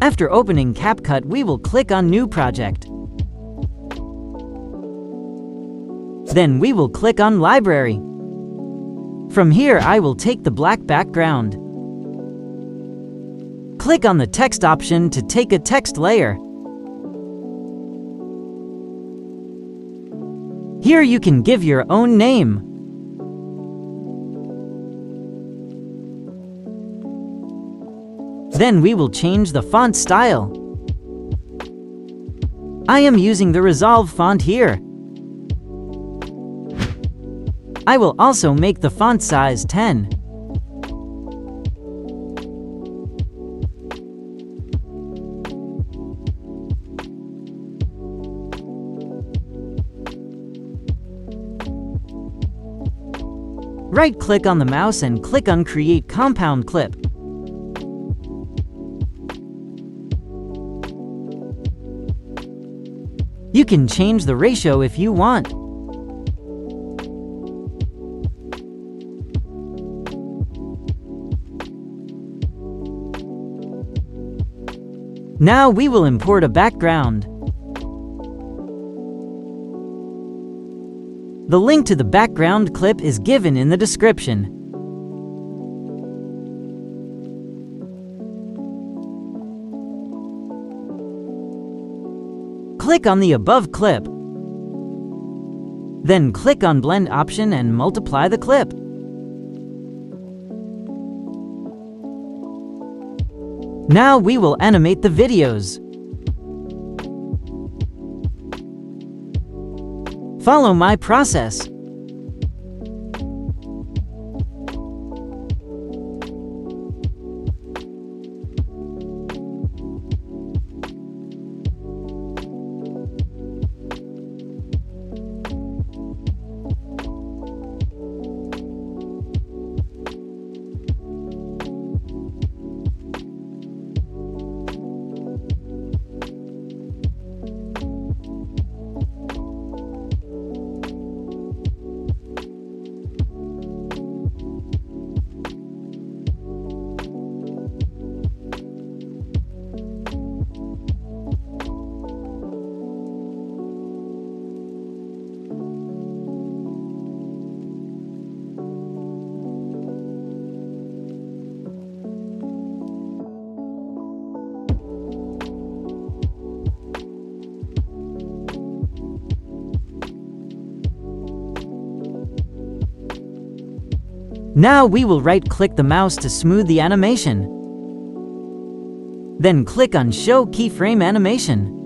After opening CapCut, we will click on New Project. Then we will click on Library. From here, I will take the black background. Click on the text option to take a text layer. Here you can give your own name. Then we will change the font style. I am using the Resolve font here. I will also make the font size 10. Right-click on the mouse and click on Create Compound Clip. You can change the ratio if you want. Now we will import a background. The link to the background clip is given in the description. Click on the above clip. Then click on Blend option and multiply the clip. Now we will animate the videos. Follow my process. Now we will right-click the mouse to smooth the animation. Then click on Show Keyframe Animation.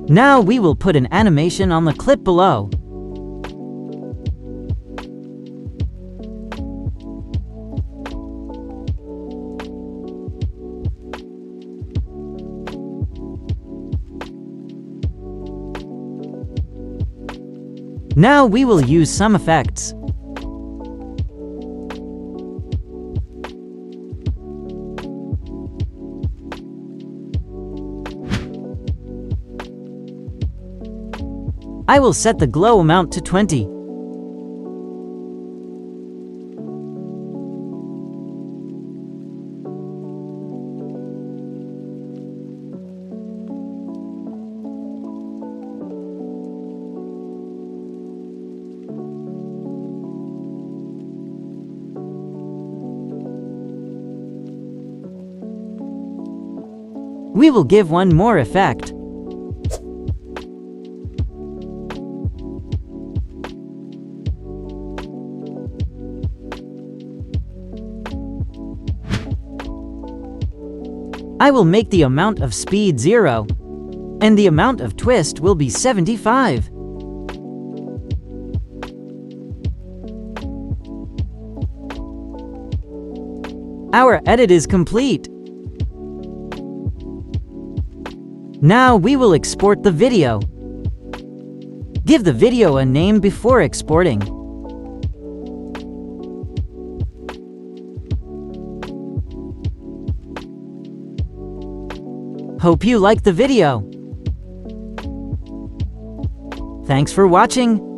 Now we will put an animation on the clip below. Now we will use some effects. I will set the glow amount to 20. We will give one more effect. I will make the amount of speed 0, and the amount of twist will be 75. Our edit is complete. Now we will export the video. Give the video a name before exporting. Hope you liked the video. Thanks for watching.